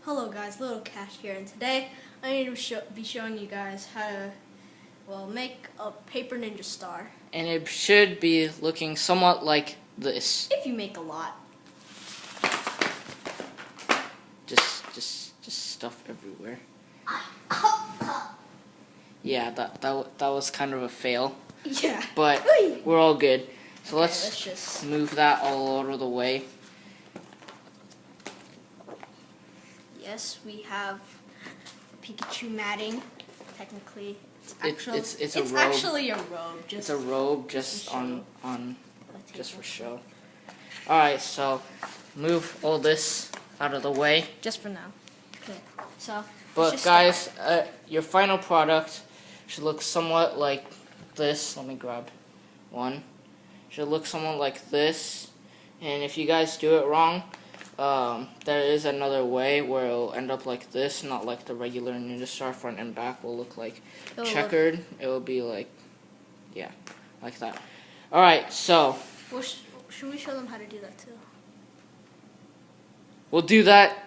Hello guys, little Kache here, and today I need to be showing you guys how to, make a paper ninja star. And it should be looking somewhat like this. If you make a lot. Just stuff everywhere. Yeah, that was kind of a fail. Yeah. But we're all good. So okay, let's just move that all out of the way. Yes, we have Pikachu matting. Technically, it's robe. actually a robe. It's a robe just just for show. All right, so move all this out of the way. Just for now. Okay. So. But guys, your final product should look somewhat like this. Let me grab one. Should look somewhat like this. And if you guys do it wrong, there is another way where it'll end up like this, not like the regular ninja star. Front and back will look like checkered. It will be like, yeah, like that. All right, so. Well, should we show them how to do that too? We'll do that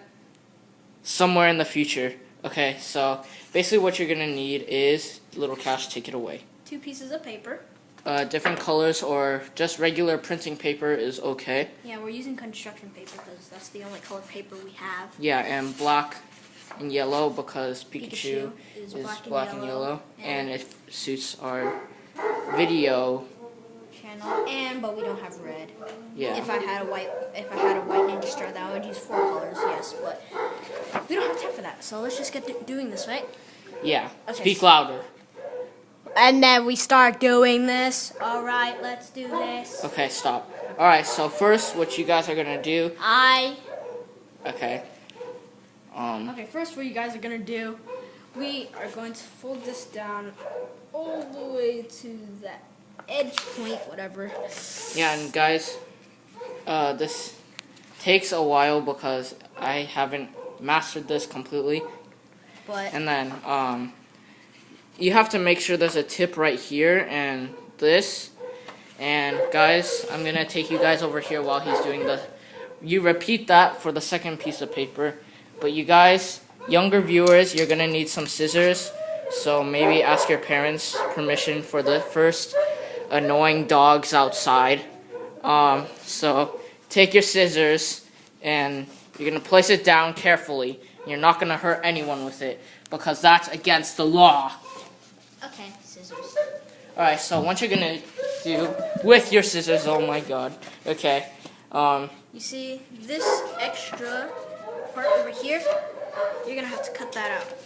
somewhere in the future. Okay, so basically what you're gonna need is, little Kache, take it away. 2 pieces of paper. Different colors or just regular printing paper is okay. Yeah, we're using construction paper because that's the only color paper we have. Yeah, and black and yellow because Pikachu is black and yellow, and it suits our video channel. But we don't have red. Yeah. If I had a white ninja star, that would use 4 colors. Yes, but we don't have time for that. So let's just get doing this, right? Yeah. Okay. Speak louder. And then we start doing this. All right, let's do this. Okay, stop. All right, so first, what you guys are gonna do? Okay. Okay, first, what you guys are gonna do? We are going to fold this down all the way to that edge point, whatever. Yeah, and guys, this takes a while because I haven't mastered this completely. And then, you have to make sure there's a tip right here and this. And guys, I'm gonna take you guys over here while he's doing you repeat that for the second piece of paper. But you guys, younger viewers, you're gonna need some scissors. So maybe ask your parents permission for the first annoying dogs outside. So take your scissors and you're gonna place it down carefully. You're not gonna hurt anyone with it because that's against the law. Okay, scissors. Alright, so what you're gonna do with your scissors, oh my god. Okay. You see this extra part over here, you're gonna have to cut that out.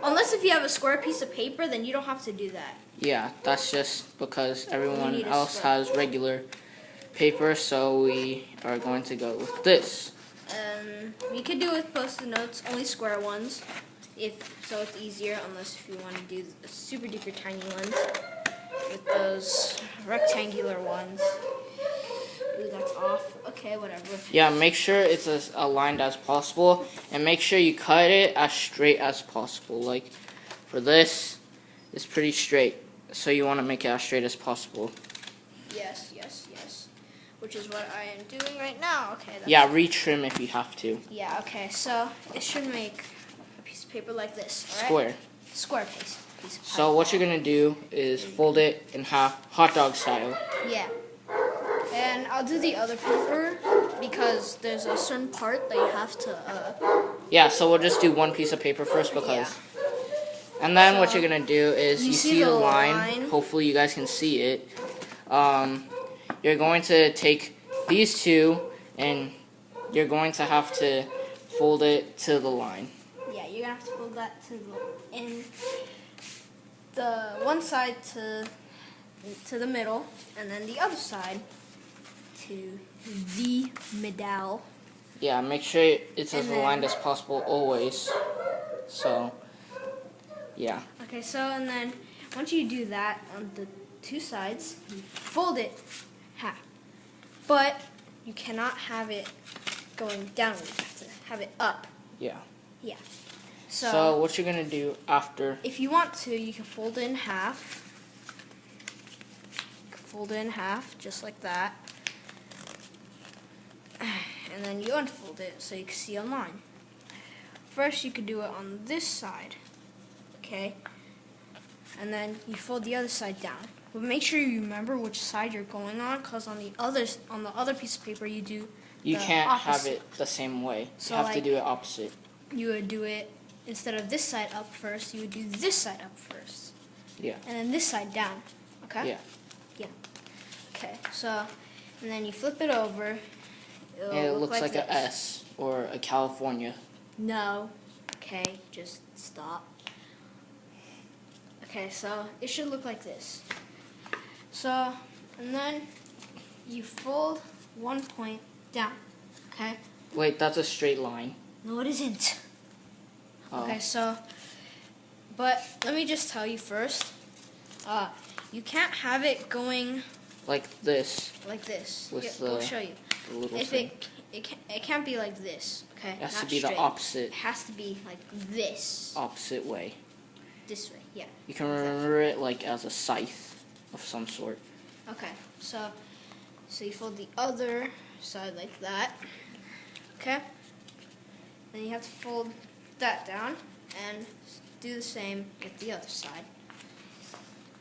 Unless if you have a square piece of paper, then you don't have to do that. Yeah, that's just because everyone else has regular paper, so we are going to go with this. You could do it with post-it notes, only square ones, so it's easier, unless if you want to do the super duper tiny ones with those rectangular ones. Ooh, that's off. Okay, whatever. Yeah, make sure it's as aligned as possible, and make sure you cut it as straight as possible. Like, for this, it's pretty straight, so you want to make it as straight as possible. Yes. Which is what I am doing right now. Okay. Yeah, retrim if you have to. Yeah, okay, so it should make a piece of paper like this, all right? Square. Square piece of paper. So what you're going to do is fold it in half, hot dog style. Yeah. And I'll do the other paper because there's a certain part that you have to... Yeah, so we'll just do one piece of paper first because... Yeah. And then what you're going to do is you see the line. Hopefully you guys can see it. You're going to take these two and you're going to have to fold it to the line. Yeah, you're going to have to fold that to the one side to the middle, and then the other side to the middle. Yeah, make sure it's as aligned as possible always. So, yeah. Okay, so and then once you do that on the 2 sides, you fold it half. But you cannot have it going downward. You have to have it up. Yeah. Yeah. So what you're going to do after... If you want to, you can fold it in half. Fold it in half, just like that. and then you unfold it so you can see on mine. First, you could do it on this side, okay? And then you fold the other side down. But make sure you remember which side you're going on, because on the other piece of paper you do You the can't opposite. have it the same way. So you have to like, do it opposite. You would do it, instead of this side up first, you would do this side up first. Yeah. And then this side down, okay? Yeah. Yeah. Okay, so, and then you flip it over. And it looks like this. an S or a California. No. Okay, just stop. Okay, so it should look like this. So, and then you fold one point down, okay? Wait, that's a straight line. No, it isn't. Oh. Okay, so, but let me just tell you first, you can't have it going Like this. like this. With Here, I'll show you. The little If thing. it can't be like this, okay? It has Not to be straight. the opposite. It has to be like this. Opposite way. This way, yeah. You can remember it like as a scythe of some sort. Okay, so you fold the other side like that, okay? Then you have to fold that down and do the same with the other side.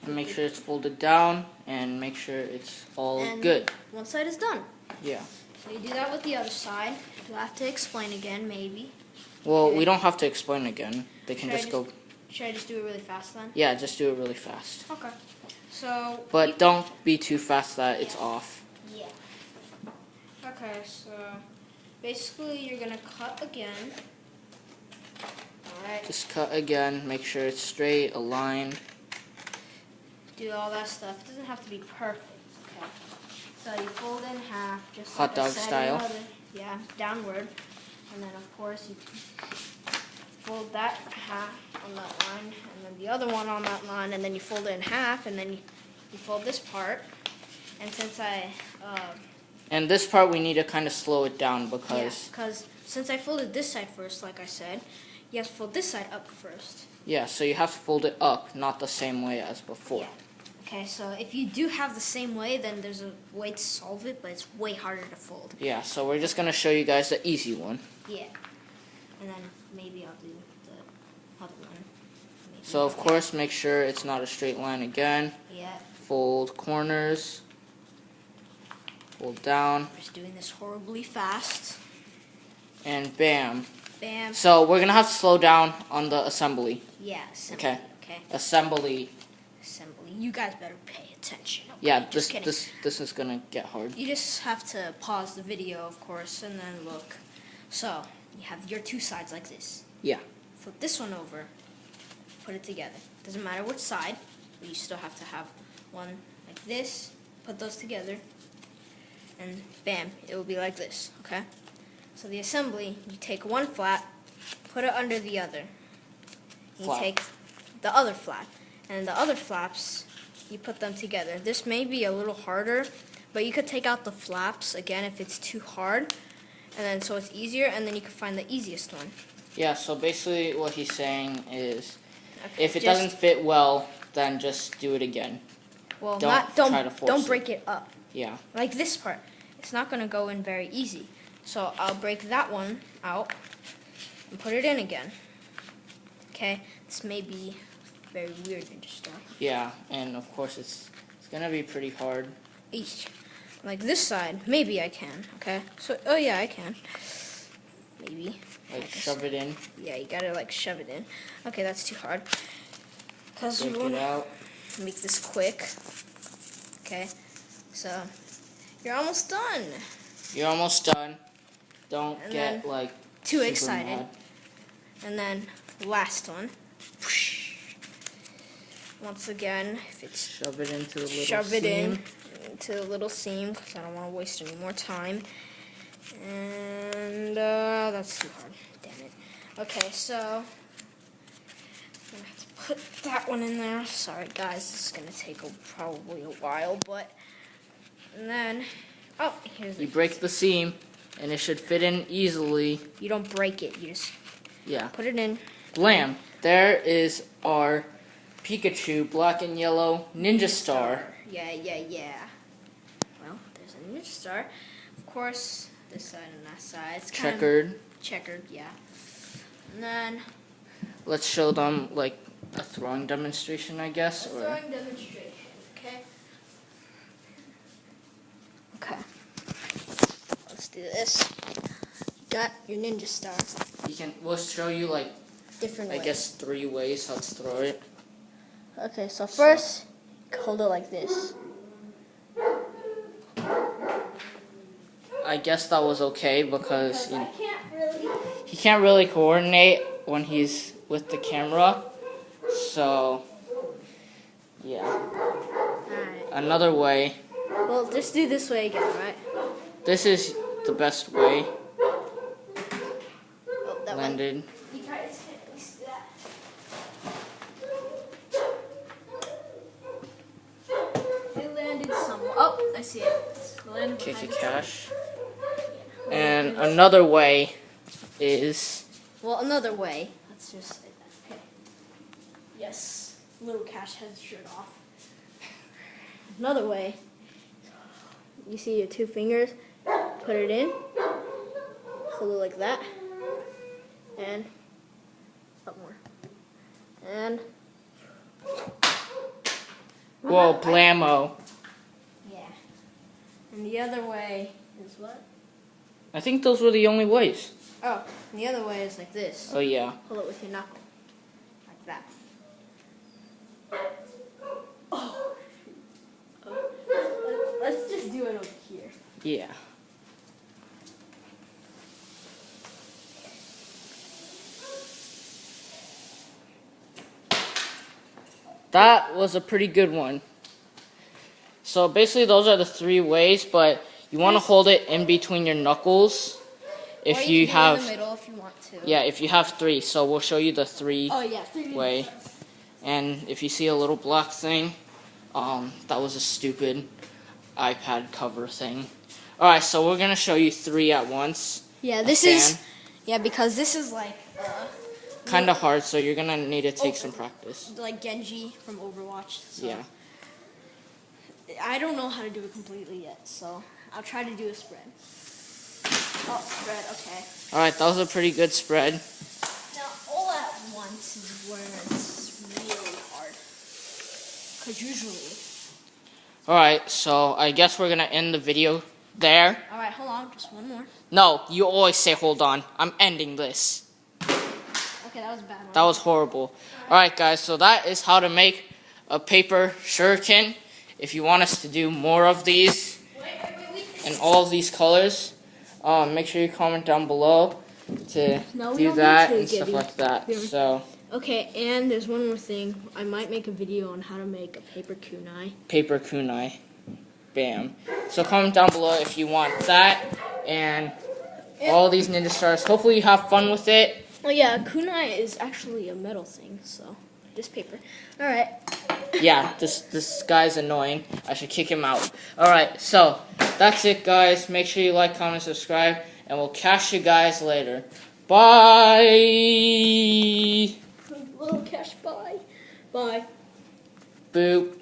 And make sure it's folded down and make sure it's all And good. one side is done. Yeah. So you do that with the other side. You'll have to explain again, maybe. Well, Okay. we don't have to explain again. They can Should I just go. Should I just do it really fast then? Yeah, just do it really fast. Okay. So. But don't be too fast that it's off. Yeah. Okay, so basically you're gonna cut again. Alright. Just cut again. Make sure it's straight, aligned. Do all that stuff. It doesn't have to be perfect. Okay. So you fold in half, just Hot like I dog said in style. yeah, downward, and then of course you fold that half on that line, and then the other one on that line, and then you fold it in half, and then you fold this part. And since And this part we need to kind of slow it down because since I folded this side first, like I said, you have to fold this side up first. yeah, so you have to fold it up, not the same way as before. Yeah. Okay, so if you do have the same way, then there's a way to solve it, but it's way harder to fold. Yeah, so we're just gonna show you guys the easy one. Yeah. And then maybe I'll do the other one. Maybe. So of course make sure it's not a straight line again. Yeah. Fold corners. Fold down. I'm just doing this horribly fast. And bam. Bam. So we're gonna have to slow down on the assembly. Yeah, assembly. Okay. Okay. Assembly. Assembly. You guys better pay attention. Okay? Yeah, Just kidding. this is gonna get hard. You just have to pause the video, of course, and then look. So, you have your two sides like this. Yeah. Flip this one over, put it together. Doesn't matter which side, but you still have to have one like this, put those together, and bam, it will be like this, okay? So the assembly, you take one flap, put it under the other. You Flap. take the other flap, and the other flaps, you put them together. This may be a little harder, but you could take out the flaps again if it's too hard, and then so it's easier, and then you can find the easiest one. Yeah, so basically what he's saying is Okay, if it just- doesn't fit well, then just do it again. well, don't try to force don't it. break it up. Yeah. Like this part, it's not going to go in very easy. So I'll break that one out and put it in again. Okay, this may be very weird and just Yeah, and of course it's gonna be pretty hard. each. Like this side, maybe I can. Okay, so oh yeah, I can. Maybe. Like shove it in, Yeah, you gotta like shove it in. Okay, that's too hard. Cause we break want it to out. make this quick. Okay, so you're almost done. You're almost done. Don't And get then like too super excited. mad. And then last one. Once again, if it's Shove it into the little shove it seam. into the little seam because I don't want to waste any more time. And that's too hard. Damn it. Okay, so I'm gonna have to put that one in there. Sorry, guys, this is gonna take probably a while, but and then here's You the. break the seam, and it should fit in easily. You don't break it. You just Yeah. put it in. Blam! There is our Pikachu black and yellow ninja star. Yeah. Well, there's a ninja star. Of course, this side and that side. It's checkered. Kind of checkered, yeah. And then let's show them like a throwing demonstration, I guess. Throwing demonstration. Okay. Okay. Let's do this. Got your ninja star. We'll show you like Different ways. I guess 3 ways how to throw it. Okay, so first, hold it like this. I guess that was okay because He can't really coordinate when he's with the camera. So, yeah. Alright. Another way. Well, just do this way again, right? This is the best way. Oh, that Landed. one. You try to see that. It landed somewhere. Oh, I see it. It landed behind the Kache. Yeah. And another way is... Well, another way. Let's just say that. Okay. Yes. Little Kache has his shirt off. Another way. You see your 2 fingers. Put it in. Hold it like that. And up more. And... Whoa, blammo. Yeah. And the other way is what? I think those were the only ways. Oh, and the other way is like this. Oh, yeah. Pull it with your knuckle. Like that. Oh. Let's just do it over here. Yeah. That was a pretty good one. So basically those are the 3 ways, but you want to hold it in between your knuckles. If or you can have do it in the middle if you want to. Yeah, if you have 3. So we'll show you the 3 Oh yeah, 3 way. And if you see a little black thing, that was a stupid iPad cover thing. Alright, so we're going to show you 3 at once. Yeah, this is because this is like kind of hard, so you're going to need to take some practice. like Genji from Overwatch. So Yeah. I don't know how to do it completely yet, so I'll try to do a spread. Oh, spread, okay. Alright, that was a pretty good spread. Now, all at once is where it's really hard. Because usually... Alright, so I guess we're going to end the video there. Alright, hold on, just one more. No, you always say hold on. I'm ending this. Okay, that was a bad one. That was horrible. Alright guys, so that is how to make a paper shuriken. If you want us to do more of these and all of these colors, make sure you comment down below to do that and stuff like that. So okay, and there's one more thing. I might make a video on how to make a paper kunai. Paper kunai. Bam. So comment down below if you want that and all these ninja stars. Hopefully you have fun with it. Oh yeah, kunai is actually a metal thing, so just paper. Alright. Yeah, this guy's annoying. I should kick him out. Alright, so that's it guys. Make sure you like, comment, subscribe, and we'll catch you guys later. Bye! Little Kache, bye. Bye. Boop.